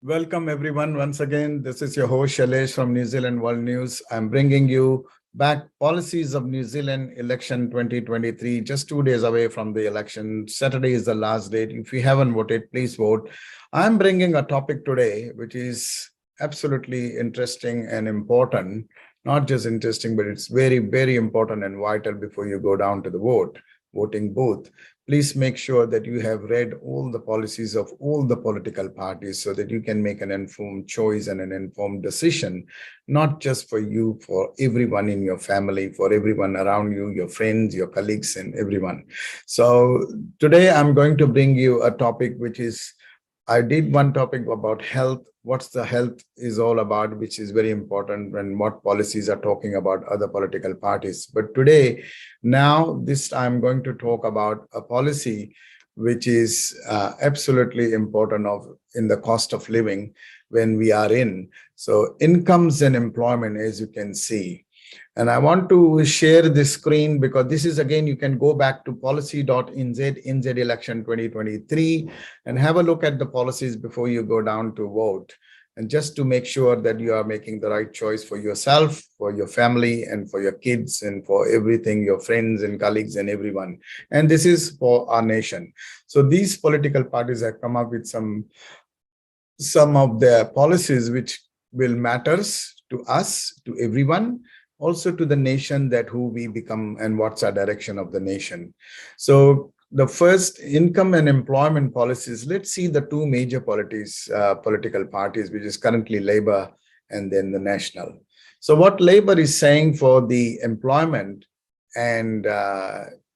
Welcome everyone once again. This is your host Shailesh from New Zealand World News. I'm bringing you back policies of New Zealand election 2023, just 2 days away from the election. Saturday is the last date. If you haven't voted, please vote. I'm bringing a topic today which is absolutely interesting and important. Not just interesting, but it's very, very important and vital before you go down to the voting booth. Please make sure that you have read all the policies of all the political parties so that you can make an informed choice and an informed decision, not just for you, for everyone in your family, for everyone around you, your friends, your colleagues, and everyone. So today I'm going to bring you a topic which is I did one topic about health, what's the health is all about, which is very important, and what policies are talking about other political parties. But today, now this I'm going to talk about a policy which is absolutely important in the cost of living when we are in. So incomes and employment, as you can see. And I want to share this screen because this is, again, you can go back to policy.nz, NZ election 2023, and have a look at the policies before you go down to vote. And just to make sure that you are making the right choice for yourself, for your family, and for your kids, and for everything, your friends and colleagues and everyone. And this is for our nation. So these political parties have come up with some of their policies which will matters to us, to everyone, also to the nation, that who we become and what's our direction of the nation. So the first, income and employment policies. Let's see the two major political parties, which is currently Labour and then the National. So what Labour is saying for the employment and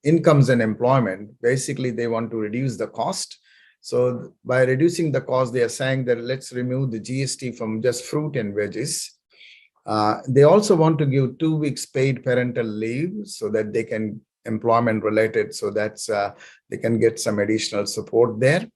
incomes and employment, basically they want to reduce the cost. So by reducing the cost, they are saying that let's remove the GST from just fruit and veggies. They also want to give 2 weeks paid parental leave so that they can employment related, so that's they can get some additional support there.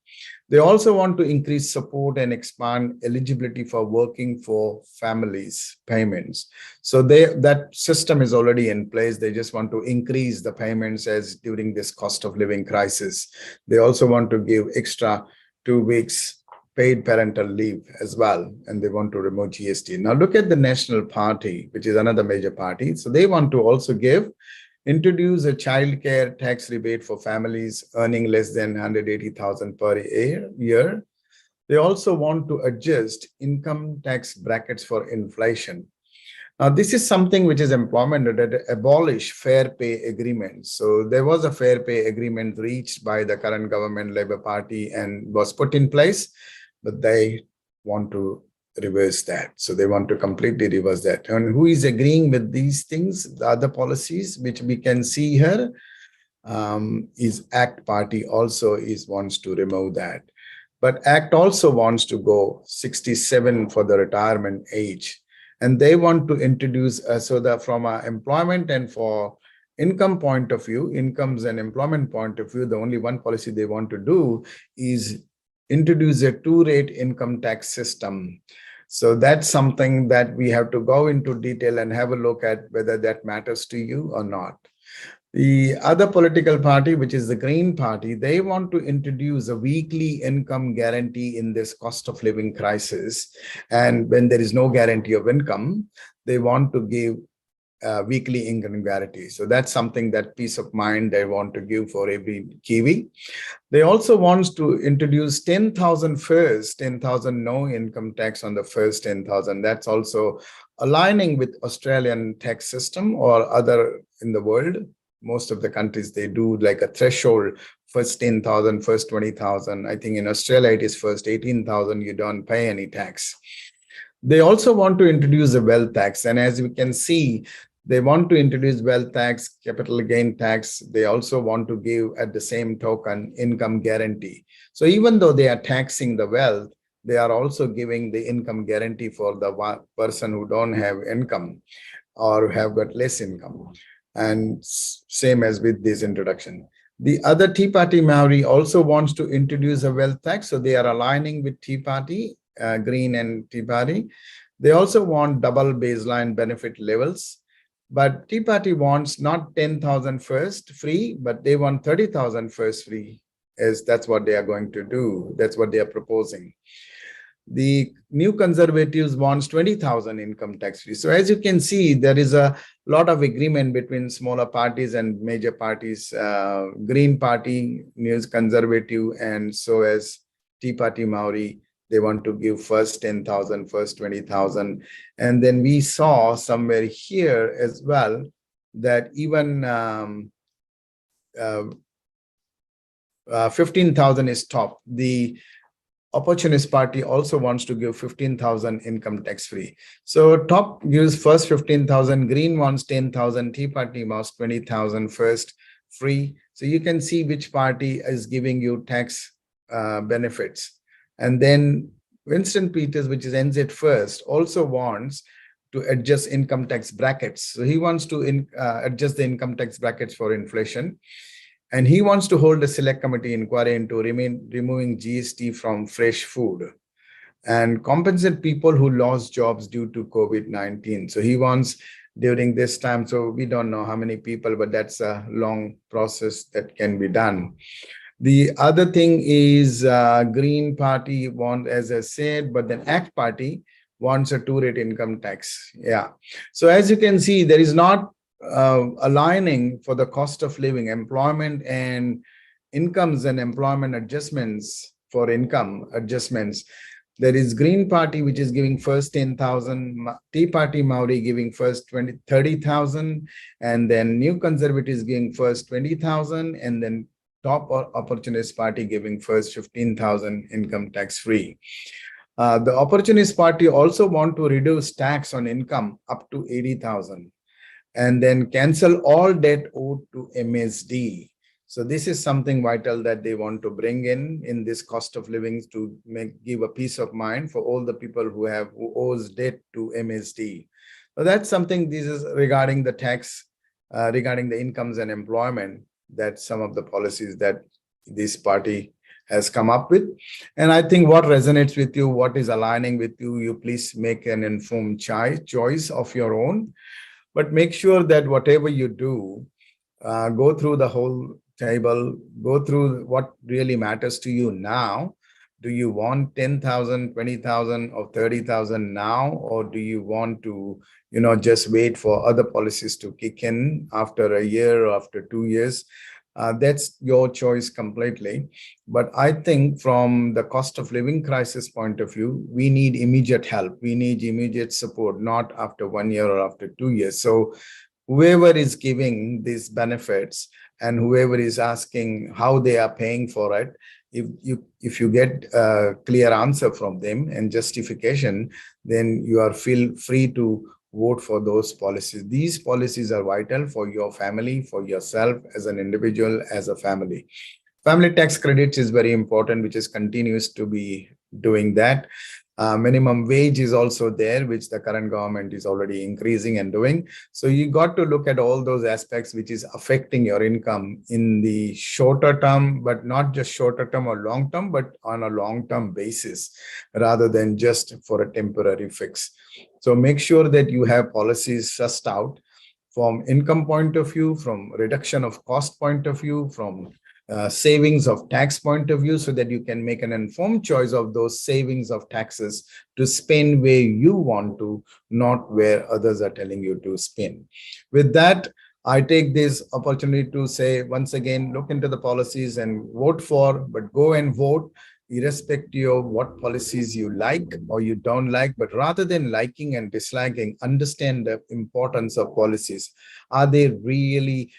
They also want to increase support and expand eligibility for working for families payments. So that system is already in place. They just want to increase the payments as during this cost of living crisis. They also want to give extra 2 weeks paid parental leave as well, and they want to remove GST. Now look at the National Party, which is another major party. So they want to also introduce a childcare tax rebate for families earning less than 180,000 per year. They also want to adjust income tax brackets for inflation. Now, this is something which is employment that abolish fair pay agreements. So there was a fair pay agreement reached by the current government, Labour Party, and was put in place, but they want to reverse that. So they want to completely reverse that. And who is agreeing with these things? The other policies, which we can see here, is ACT Party also wants to remove that. But ACT also wants to go 67 for the retirement age. And they want to introduce, so that from an employment and for income point of view, incomes and employment point of view, the only one policy they want to do is introduce a two-rate income tax system. So that's something that we have to go into detail and have a look at whether that matters to you or not. The other political party, which is the Green Party, they want to introduce a weekly income guarantee in this cost of living crisis. And when there is no guarantee of income, they want to give weekly income guarantee. So that's something, that peace of mind they want to give for every Kiwi. They also want to introduce 10,000 first, 10,000 no income tax on the first 10,000. That's also aligning with Australian tax system or other in the world. Most of the countries, they do like a threshold, first 10,000, first 20,000. I think in Australia, it is first 18,000, you don't pay any tax. They also want to introduce a wealth tax. And as we can see, they want to introduce wealth tax, capital gain tax. They also want to give, at the same token, income guarantee. So even though they are taxing the wealth, they are also giving the income guarantee for the one person who don't have income or have got less income. And same as with this introduction. The other Tea Party Maori also wants to introduce a wealth tax. So they are aligning with Tea Party, Green and Tea Party. They also want double baseline benefit levels. But Tea Party wants not 10,000 first free, but they want 30,000 first free, as that's what they are going to do. That's what they are proposing. The New Conservatives wants 20,000 income tax free. So as you can see, there is a lot of agreement between smaller parties and major parties, Green Party, New Conservative, and so as Tea Party Maori. They want to give first 10,000, first 20,000. And then we saw somewhere here as well that even 15,000 is top. The Opportunist Party also wants to give 15,000 income tax free. So top gives first 15,000, Green wants 10,000, Tea Party wants 20,000 first free. So you can see which party is giving you tax benefits. And then Winston Peters, which is NZ First, also wants to adjust income tax brackets. So he wants to adjust the income tax brackets for inflation. And he wants to hold a select committee inquiry into removing GST from fresh food and compensate people who lost jobs due to COVID-19. So he wants during this time, so we don't know how many people, but that's a long process that can be done. The other thing is Green Party wants, as I said, but then ACT Party wants a 2-rate income tax. Yeah. So as you can see, there is not aligning for the cost of living, employment and incomes and employment adjustments for income adjustments. There is Green Party, which is giving first 10,000, Tea Party Maori giving first 30,000, and then New Conservatives giving first 20,000, and then Top Opportunist Party giving first 15,000 income tax free. The Opportunist Party also want to reduce tax on income up to 80,000. And then cancel all debt owed to MSD. So this is something vital that they want to bring in this cost of living to give a peace of mind for all the people who owes debt to MSD. So that's something. This is regarding the tax, regarding the incomes and employment. That's some of the policies that this party has come up with. And I think what resonates with you, what is aligning with you, you please make an informed choice of your own. But make sure that whatever you do, go through the whole table, go through what really matters to you now. Do you want 10,000, 20,000 or 30,000 now? Or do you want to, just wait for other policies to kick in after a year or after 2 years? That's your choice completely. But I think from the cost of living crisis point of view, we need immediate help. We need immediate support, not after 1 year or after 2 years. So whoever is giving these benefits and whoever is asking how they are paying for it, if you get a clear answer from them and justification, then you feel free to vote for those policies. These policies are vital for your family, for yourself as an individual, as a family. Family tax credits is very important, which is continues to be doing that. Minimum wage is also there, which the current government is already increasing and doing. So you got to look at all those aspects which is affecting your income in the shorter term, but not just shorter term or long term, but on a long-term basis, rather than just for a temporary fix. So make sure that you have policies sussed out from income point of view, from reduction of cost point of view, from savings of tax point of view, so that you can make an informed choice of those savings of taxes to spend where you want to, not where others are telling you to spend. With that, I take this opportunity to say once again, look into the policies and vote for, but go and vote irrespective of what policies you like or you don't like. But rather than liking and disliking, understand the importance of policies. Are they really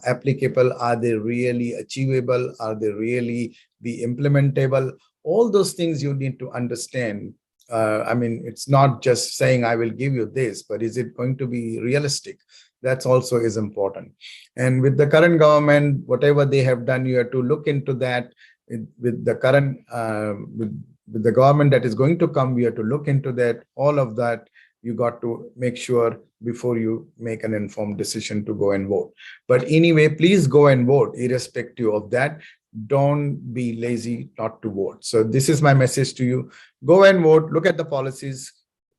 applicable? Are they really achievable? Are they really be implementable? All those things you need to understand. I mean, it's not just saying I will give you this, but is it going to be realistic? That's also is important. And with the current government, whatever they have done, you have to look into that. With the current with the government that is going to come, we have to look into that. All of that you got to make sure before you make an informed decision to go and vote. But anyway, please go and vote irrespective of that. Don't be lazy not to vote. So this is my message to you. Go and vote, look at the policies,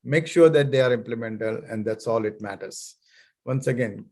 make sure that they are implementable, and that's all it matters. Once again,